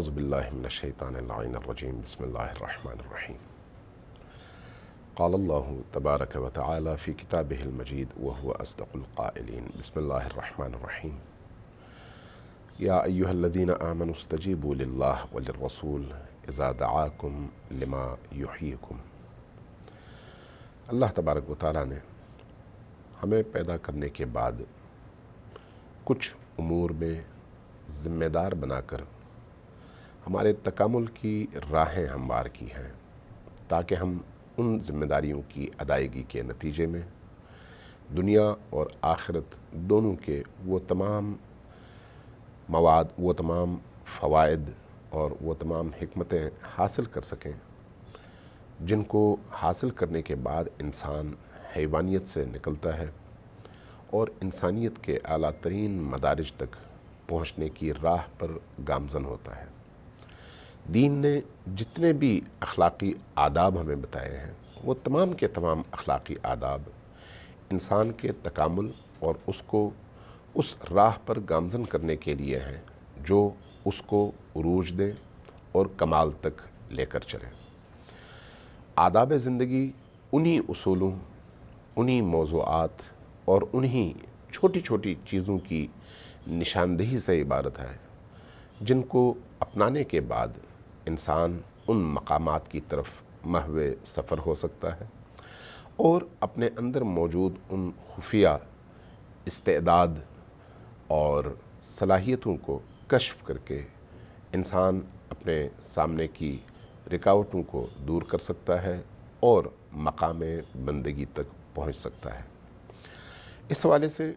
اعوذ باللہ من الشیطان اللعین الرجیم بسم اللہ الرحمن الرحیم قال اللہ تبارک و تعالی فی کتابہ المجید وہو اصدق القائلین بسم اللہ الرحمن الرحیم یا ایہا الذین آمنوا استجیبوا للہ وللرسول اذا دعاکم لما یحییکم۔ اللہ تبارک و تعالی نے ہمیں پیدا کرنے کے بعد کچھ امور میں ذمہ دار بنا کر ہمارے تکامل کی راہیں ہموار کی ہیں تاکہ ہم ان ذمہ داریوں کی ادائیگی کے نتیجے میں دنیا اور آخرت دونوں کے وہ تمام مواد، وہ تمام فوائد اور وہ تمام حکمتیں حاصل کر سکیں جن کو حاصل کرنے کے بعد انسان حیوانیت سے نکلتا ہے اور انسانیت کے اعلیٰ ترین مدارج تک پہنچنے کی راہ پر گامزن ہوتا ہے۔ دین نے جتنے بھی اخلاقی آداب ہمیں بتائے ہیں وہ تمام کے تمام اخلاقی آداب انسان کے تکامل اور اس کو اس راہ پر گامزن کرنے کے لیے ہیں جو اس کو عروج دیں اور کمال تک لے کر چلیں۔ آداب زندگی انہی اصولوں، انہی موضوعات اور انہی چھوٹی چھوٹی چیزوں کی نشاندہی سے عبارت ہے جن کو اپنانے کے بعد انسان ان مقامات کی طرف محو سفر ہو سکتا ہے اور اپنے اندر موجود ان خفیہ استعداد اور صلاحیتوں کو کشف کر کے انسان اپنے سامنے کی رکاوٹوں کو دور کر سکتا ہے اور مقام بندگی تک پہنچ سکتا ہے۔ اس حوالے سے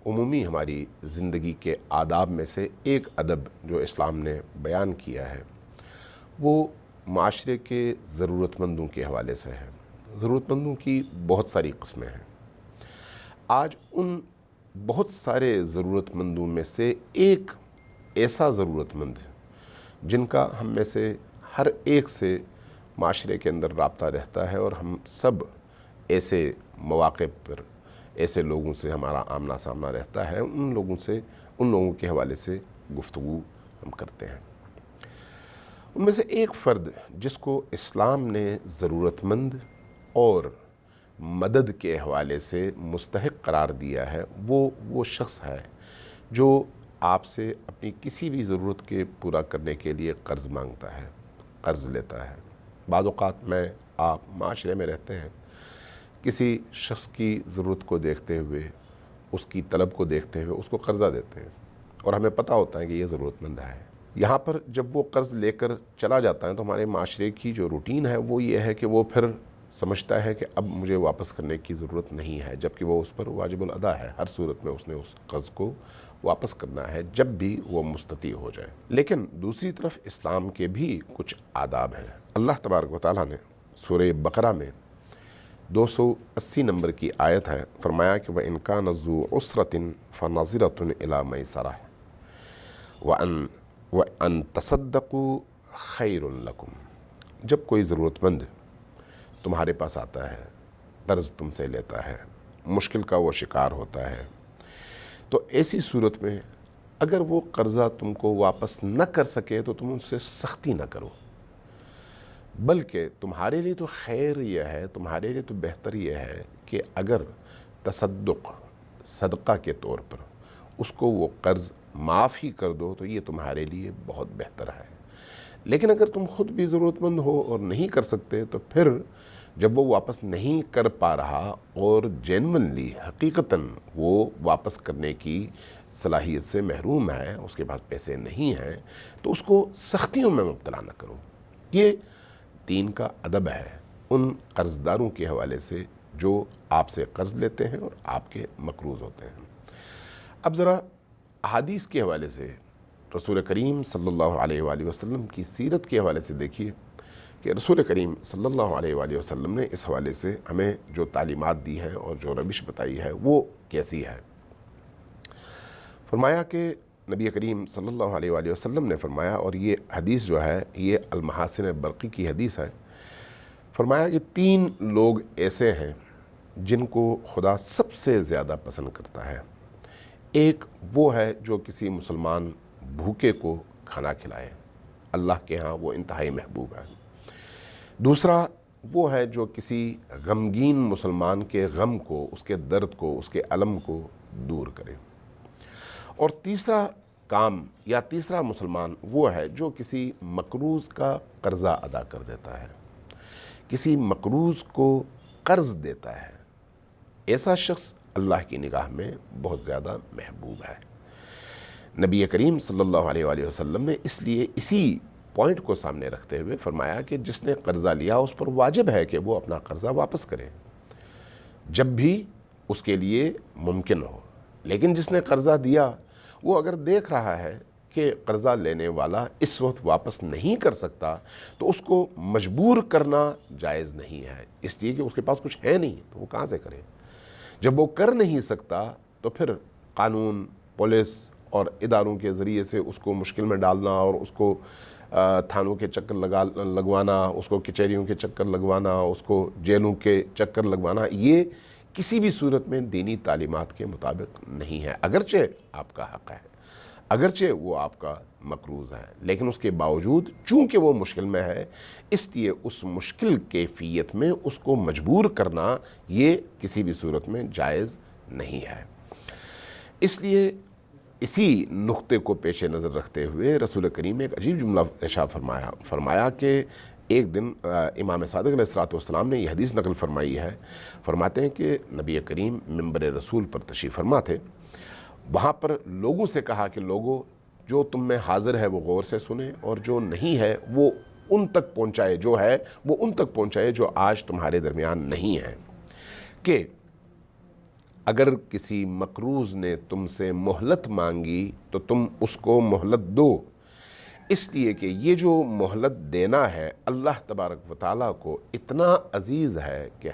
عمومی ہماری زندگی کے آداب میں سے ایک ادب جو اسلام نے بیان کیا ہے وہ معاشرے کے ضرورت مندوں کے حوالے سے ہے۔ ضرورت مندوں کی بہت ساری قسمیں ہیں۔ آج ان بہت سارے ضرورت مندوں میں سے ایک ایسا ضرورت مند جن کا ہم میں سے ہر ایک سے معاشرے کے اندر رابطہ رہتا ہے اور ہم سب ایسے مواقع پر ایسے لوگوں سے ہمارا آمنا سامنا رہتا ہے، ان لوگوں کے حوالے سے گفتگو ہم کرتے ہیں۔ ان میں سے ایک فرد جس کو اسلام نے ضرورت مند اور مدد کے حوالے سے مستحق قرار دیا ہے وہ شخص ہے جو آپ سے اپنی کسی بھی ضرورت کے پورا کرنے کے لیے قرض مانگتا ہے، قرض لیتا ہے۔ بعض اوقات آپ معاشرے میں رہتے ہیں، کسی شخص کی ضرورت کو دیکھتے ہوئے، اس کی طلب کو دیکھتے ہوئے اس کو قرضہ دیتے ہیں اور ہمیں پتہ ہوتا ہے کہ یہ ضرورت مند ہے۔ یہاں پر جب وہ قرض لے کر چلا جاتا ہے تو ہمارے معاشرے کی جو روٹین ہے وہ یہ ہے کہ وہ پھر سمجھتا ہے کہ اب مجھے واپس کرنے کی ضرورت نہیں ہے، جبکہ وہ اس پر واجب الادا ہے۔ ہر صورت میں اس نے اس قرض کو واپس کرنا ہے جب بھی وہ مستطیع ہو جائے۔ لیکن دوسری طرف اسلام کے بھی کچھ آداب ہیں۔ اللہ تبارک و تعالیٰ نے سورہ بقرہ میں 280 نمبر کی آیت ہے، فرمایا کہ وَإِنْ كَانَ ذُو عُسْرَةٍ فَنَظِرَةٌ إِلَىٰ مَيْسَرَةٍ وَأَن تَصَدَّقُوا خَيْرٌ لَكُمْ۔ جب کوئی ضرورت مند تمہارے پاس آتا ہے، قرض تم سے لیتا ہے، مشکل کا وہ شکار ہوتا ہے، تو ایسی صورت میں اگر وہ قرضہ تم کو واپس نہ کر سکے تو تم ان سے سختی نہ کرو، بلکہ تمہارے لیے تو خیر یہ ہے، تمہارے لیے تو بہتر یہ ہے کہ اگر تصدق، صدقہ کے طور پر اس کو وہ قرض معاف ہی کر دو تو یہ تمہارے لیے بہت بہتر ہے۔ لیکن اگر تم خود بھی ضرورت مند ہو اور نہیں کر سکتے تو پھر جب وہ واپس نہیں کر پا رہا اور جینونلی حقیقتاً وہ واپس کرنے کی صلاحیت سے محروم ہے، اس کے پاس پیسے نہیں ہیں، تو اس کو سختیوں میں مبتلا نہ کرو۔ یہ دین کا ادب ہے ان قرض داروں کے حوالے سے جو آپ سے قرض لیتے ہیں اور آپ کے مقروض ہوتے ہیں۔ اب ذرا احادیث کے حوالے سے رسول کریم صلی اللہ علیہ وآلہ وسلم کی سیرت کے حوالے سے دیکھیے کہ رسول کریم صلی اللہ علیہ وآلہ وسلم نے اس حوالے سے ہمیں جو تعلیمات دی ہیں اور جو روش بتائی ہے وہ کیسی ہے۔ فرمایا کہ نبی کریم صلی اللہ علیہ وآلہ وسلم نے فرمایا، اور یہ حدیث جو ہے یہ المحاسن برقی کی حدیث ہے، فرمایا کہ 3 لوگ ایسے ہیں جن کو خدا سب سے زیادہ پسند کرتا ہے۔ ایک وہ ہے جو کسی مسلمان بھوکے کو کھانا کھلائے، اللہ کے ہاں وہ انتہائی محبوب ہے۔ دوسرا وہ ہے جو کسی غمگین مسلمان کے غم کو، اس کے درد کو، اس کے الم کو دور کرے۔ اور تیسرا کام یا تیسرا مسلمان وہ ہے جو کسی مقروض کا قرضہ ادا کر دیتا ہے، کسی مقروض کو قرض دیتا ہے۔ ایسا شخص اللہ کی نگاہ میں بہت زیادہ محبوب ہے۔ نبی کریم صلی اللہ علیہ وآلہ وسلم نے اس لیے اسی پوائنٹ کو سامنے رکھتے ہوئے فرمایا کہ جس نے قرضہ لیا اس پر واجب ہے کہ وہ اپنا قرضہ واپس کرے جب بھی اس کے لیے ممکن ہو۔ لیکن جس نے قرضہ دیا وہ اگر دیکھ رہا ہے کہ قرضہ لینے والا اس وقت واپس نہیں کر سکتا تو اس کو مجبور کرنا جائز نہیں ہے، اس لیے کہ اس کے پاس کچھ ہے نہیں تو وہ کہاں سے کرے۔ جب وہ کر نہیں سکتا تو پھر قانون، پولیس اور اداروں کے ذریعے سے اس کو مشکل میں ڈالنا اور اس کو تھانوں کے چکر لگوانا، اس کو کچہریوں کے چکر لگوانا، اس کو جیلوں کے چکر لگوانا، یہ کسی بھی صورت میں دینی تعلیمات کے مطابق نہیں ہے۔ اگرچہ آپ کا حق ہے، اگرچہ وہ آپ کا مقروض ہے، لیکن اس کے باوجود چونکہ وہ مشکل میں ہے اس لیے اس مشکل کیفیت میں اس کو مجبور کرنا یہ کسی بھی صورت میں جائز نہیں ہے۔ اس لیے اسی نقطے کو پیش نظر رکھتے ہوئے رسول کریم نے ایک عجیب جملہ ارشاد فرمایا کہ ایک دن امام صادق علیہ السلام نے یہ حدیث نقل فرمائی ہے، فرماتے ہیں کہ نبی کریم منبر رسول پر تشریف فرما تھے، وہاں پر لوگوں سے کہا کہ لوگوں جو تم میں حاضر ہے وہ غور سے سنیں اور جو نہیں ہے وہ ان تک پہنچائے، جو ہے وہ ان تک پہنچائے جو آج تمہارے درمیان نہیں ہے، کہ اگر کسی مقروض نے تم سے مہلت مانگی تو تم اس کو مہلت دو، اس لیے کہ یہ جو مہلت دینا ہے اللہ تبارک و تعالیٰ کو اتنا عزیز ہے کہ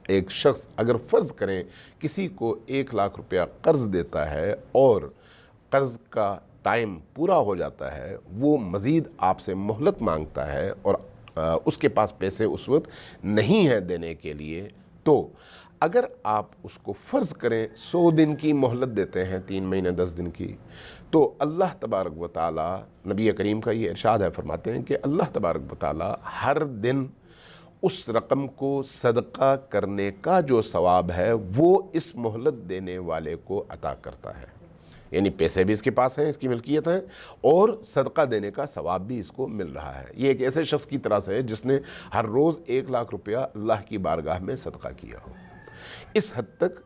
ایک شخص اگر فرض کریں کسی کو 1,00,000 روپیہ قرض دیتا ہے اور قرض کا ٹائم پورا ہو جاتا ہے، وہ مزید آپ سے مہلت مانگتا ہے اور اس کے پاس پیسے اس وقت نہیں ہیں دینے کے لیے، تو اگر آپ اس کو فرض کریں 100 دن کی مہلت دیتے ہیں، 3 مہینے 10 دن کی، تو اللہ تبارک و تعالیٰ، نبی کریم کا یہ ارشاد ہے، فرماتے ہیں کہ اللہ تبارک و تعالیٰ ہر دن اس رقم کو صدقہ کرنے کا جو ثواب ہے وہ اس مہلت دینے والے کو عطا کرتا ہے، یعنی پیسے بھی اس کے پاس ہیں، اس کی ملکیت ہے، اور صدقہ دینے کا ثواب بھی اس کو مل رہا ہے۔ یہ ایک ایسے شخص کی طرح سے ہے جس نے ہر روز 1,00,000 روپیہ اللہ کی بارگاہ میں صدقہ کیا ہو۔ اس حد تک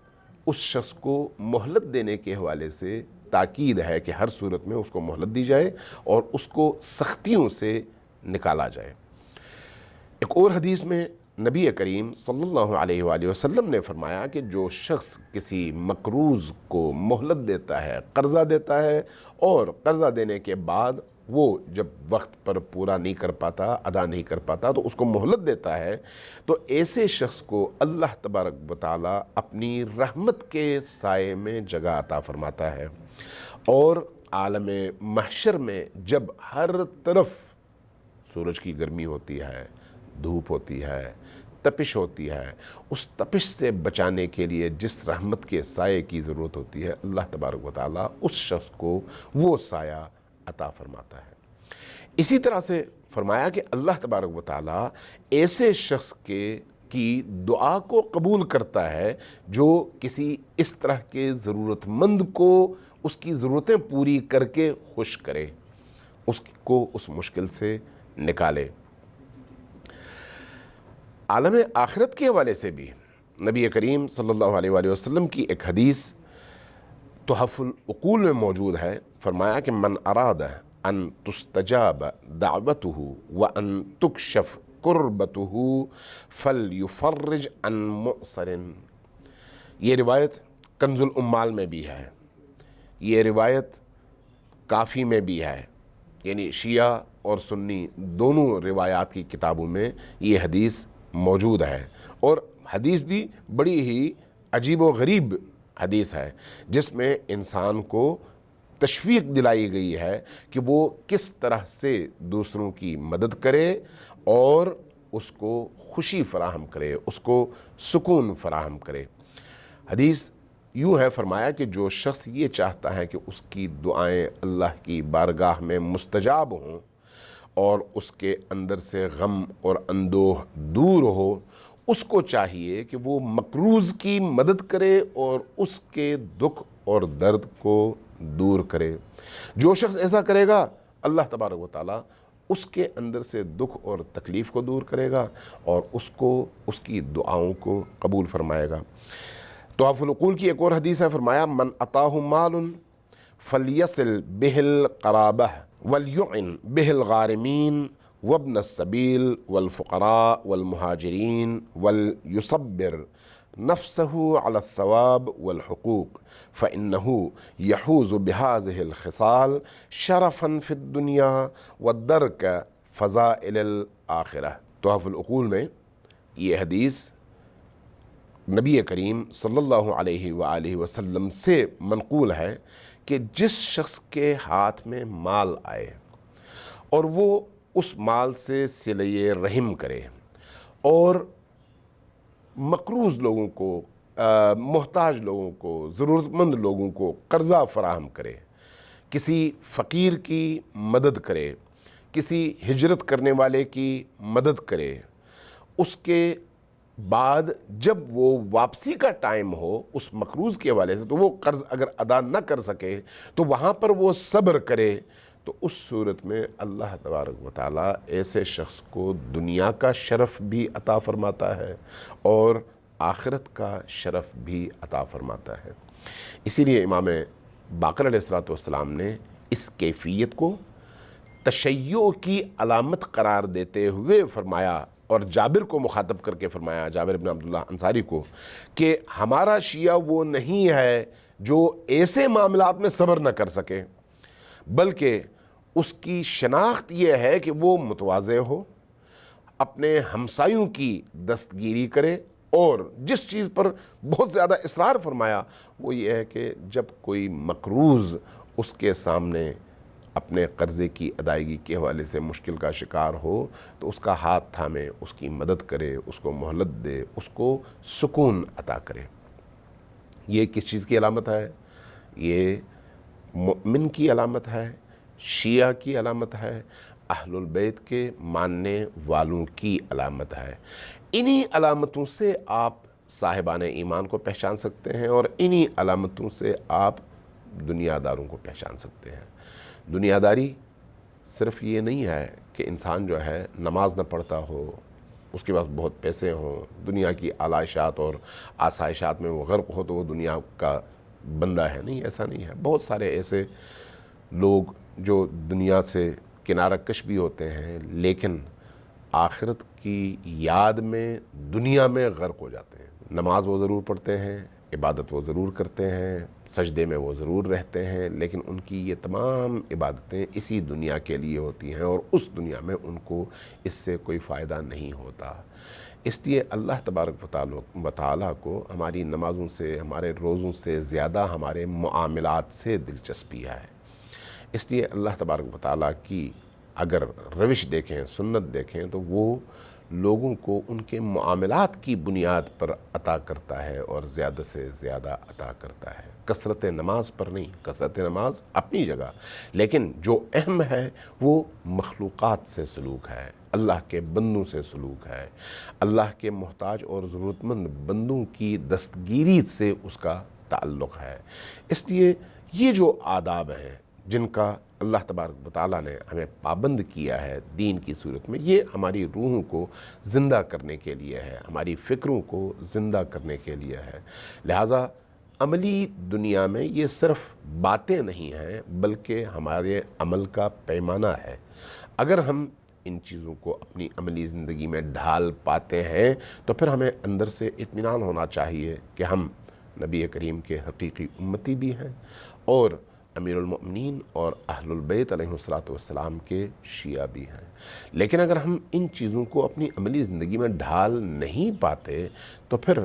اس شخص کو مہلت دینے کے حوالے سے تاکید ہے کہ ہر صورت میں اس کو مہلت دی جائے اور اس کو سختیوں سے نکالا جائے۔ ایک اور حدیث میں نبی کریم صلی اللہ علیہ وآلہ وسلم نے فرمایا کہ جو شخص کسی مقروض کو مہلت دیتا ہے، قرضہ دیتا ہے، اور قرضہ دینے کے بعد وہ جب وقت پر پورا نہیں کر پاتا، ادا نہیں کر پاتا، تو اس کو مہلت دیتا ہے، تو ایسے شخص کو اللہ تبارک و تعالیٰ اپنی رحمت کے سائے میں جگہ عطا فرماتا ہے، اور عالم محشر میں جب ہر طرف سورج کی گرمی ہوتی ہے، دھوپ ہوتی ہے، تپش ہوتی ہے، اس تپش سے بچانے کے لیے جس رحمت کے سائے کی ضرورت ہوتی ہے، اللہ تبارک و تعالیٰ اس شخص کو وہ سایہ عطا فرماتا ہے۔ اسی طرح سے فرمایا کہ اللہ تبارک و تعالیٰ ایسے شخص کی دعا کو قبول کرتا ہے جو کسی اس طرح کے ضرورت مند کو اس کی ضرورتیں پوری کر کے خوش کرے، اس کو اس مشکل سے نکالے۔ عالم آخرت کے حوالے سے بھی نبی کریم صلی اللہ علیہ وآلہ وسلم کی ایک حدیث تحف العقول میں موجود ہے، فرمایا کہ من اراد ان تستجاب دعوته وان تکشف قربته فلیفرج عن مؤسر۔ یہ روایت کنز العمال میں بھی ہے، یہ روایت کافی میں بھی ہے، یعنی شیعہ اور سنی دونوں روایات کی کتابوں میں یہ حدیث موجود ہے، اور حدیث بھی بڑی ہی عجیب و غریب حدیث ہے جس میں انسان کو تشویق دلائی گئی ہے کہ وہ کس طرح سے دوسروں کی مدد کرے اور اس کو خوشی فراہم کرے، اس کو سکون فراہم کرے۔ حدیث یوں ہے، فرمایا کہ جو شخص یہ چاہتا ہے کہ اس کی دعائیں اللہ کی بارگاہ میں مستجاب ہوں اور اس کے اندر سے غم اور اندوہ دور ہو، اس کو چاہیے کہ وہ مقروض کی مدد کرے اور اس کے دکھ اور درد کو دور کرے۔ جو شخص ایسا کرے گا اللہ تبارک و تعالیٰ اس کے اندر سے دکھ اور تکلیف کو دور کرے گا اور اس کو اس کی دعاؤں کو قبول فرمائے گا۔ تحف العقول کی ایک اور حدیث ہے، فرمایا من عطاہ مال فلیصل بہ القرابہ ولیعن بہ الغارمین وابن السبیل والفقراء والمہاجرین ولیصبر نفسہ علی الثواب والحقوق فإنه يحوز بهذه الخصال شرفا في الدنيا والدرك فضائل الآخرہ۔ تحف العقول میں یہ حدیث نبی کریم صلی اللہ علیہ وآلہ وسلم سے منقول ہے کہ جس شخص کے ہاتھ میں مال آئے اور وہ اس مال سے صلہ رحم کرے اور مقروض لوگوں کو، محتاج لوگوں کو، ضرورت مند لوگوں کو قرضہ فراہم کرے، کسی فقیر کی مدد کرے، کسی ہجرت کرنے والے کی مدد کرے، اس کے بعد جب وہ واپسی کا ٹائم ہو اس مقروض کے حوالے سے تو وہ قرض اگر ادا نہ کر سکے تو وہاں پر وہ صبر کرے، تو اس صورت میں اللہ تبارک و تعالیٰ ایسے شخص کو دنیا کا شرف بھی عطا فرماتا ہے اور آخرت کا شرف بھی عطا فرماتا ہے۔ اسی لیے امام باقر علیہ السلام نے اس کیفیت کو تشیع کی علامت قرار دیتے ہوئے فرمایا اور جابر کو مخاطب کر کے فرمایا، جابر بن عبداللہ انصاری کو، کہ ہمارا شیعہ وہ نہیں ہے جو ایسے معاملات میں صبر نہ کر سکے، بلکہ اس کی شناخت یہ ہے کہ وہ متواضع ہو، اپنے ہمسایوں کی دستگیری کرے، اور جس چیز پر بہت زیادہ اصرار فرمایا وہ یہ ہے کہ جب کوئی مقروض اس کے سامنے اپنے قرضے کی ادائیگی کے حوالے سے مشکل کا شکار ہو تو اس کا ہاتھ تھامے، اس کی مدد کرے، اس کو مہلت دے، اس کو سکون عطا کرے۔ یہ کس چیز کی علامت ہے؟ یہ مؤمن کی علامت ہے، شیعہ کی علامت ہے، اہل البیت کے ماننے والوں کی علامت ہے۔ انہی علامتوں سے آپ صاحبان ایمان کو پہچان سکتے ہیں اور انہی علامتوں سے آپ دنیا داروں کو پہچان سکتے ہیں۔ دنیا داری صرف یہ نہیں ہے کہ انسان جو ہے نماز نہ پڑھتا ہو، اس کے پاس بہت پیسے ہوں، دنیا کی آلائشات اور آسائشات میں وہ غرق ہو تو وہ دنیا کا بندہ ہے۔ نہیں، ایسا نہیں ہے۔ بہت سارے ایسے لوگ جو دنیا سے کنارہ کش بھی ہوتے ہیں لیکن آخرت کی یاد میں دنیا میں غرق ہو جاتے ہیں۔ نماز وہ ضرور پڑھتے ہیں، عبادت وہ ضرور کرتے ہیں، سجدے میں وہ ضرور رہتے ہیں، لیکن ان کی یہ تمام عبادتیں اسی دنیا کے لیے ہوتی ہیں اور اس دنیا میں ان کو اس سے کوئی فائدہ نہیں ہوتا۔ اس لیے اللہ تبارک و تعالیٰ کو ہماری نمازوں سے، ہمارے روزوں سے زیادہ ہمارے معاملات سے دلچسپی ہے۔ اس لیے اللہ تبارک و تعالیٰ کی اگر روش دیکھیں، سنت دیکھیں تو وہ لوگوں کو ان کے معاملات کی بنیاد پر عطا کرتا ہے اور زیادہ سے زیادہ عطا کرتا ہے، کثرت نماز پر نہیں۔ کثرت نماز اپنی جگہ، لیکن جو اہم ہے وہ مخلوقات سے سلوک ہے، اللہ کے بندوں سے سلوک ہے، اللہ کے محتاج اور ضرورت مند بندوں کی دستگیری سے اس کا تعلق ہے۔ اس لیے یہ جو آداب ہیں جن کا اللہ تبارک و تعالیٰ نے ہمیں پابند کیا ہے دین کی صورت میں، یہ ہماری روحوں کو زندہ کرنے کے لیے ہے، ہماری فکروں کو زندہ کرنے کے لیے ہے۔ لہٰذا عملی دنیا میں یہ صرف باتیں نہیں ہیں بلکہ ہمارے عمل کا پیمانہ ہے۔ اگر ہم ان چیزوں کو اپنی عملی زندگی میں ڈھال پاتے ہیں تو پھر ہمیں اندر سے اطمینان ہونا چاہیے کہ ہم نبی کریم کے حقیقی امتی بھی ہیں اور امیر المؤمنین اور اہل البیت علیہ السلام کے شیعہ بھی ہیں۔ لیکن اگر ہم ان چیزوں کو اپنی عملی زندگی میں ڈھال نہیں پاتے تو پھر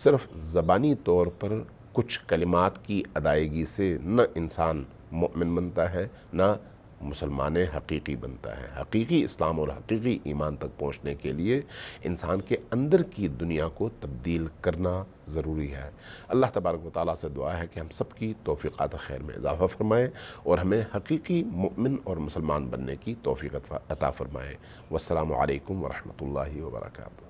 صرف زبانی طور پر کچھ کلمات کی ادائیگی سے نہ انسان مؤمن بنتا ہے، نہ مسلمان حقیقی بنتا ہے۔ حقیقی اسلام اور حقیقی ایمان تک پہنچنے کے لیے انسان کے اندر کی دنیا کو تبدیل کرنا ضروری ہے۔ اللہ تبارک و تعالیٰ سے دعا ہے کہ ہم سب کی توفیقات خیر میں اضافہ فرمائے اور ہمیں حقیقی مؤمن اور مسلمان بننے کی توفیق عطا فرمائے۔ والسلام علیکم ورحمۃ اللہ وبرکاتہ۔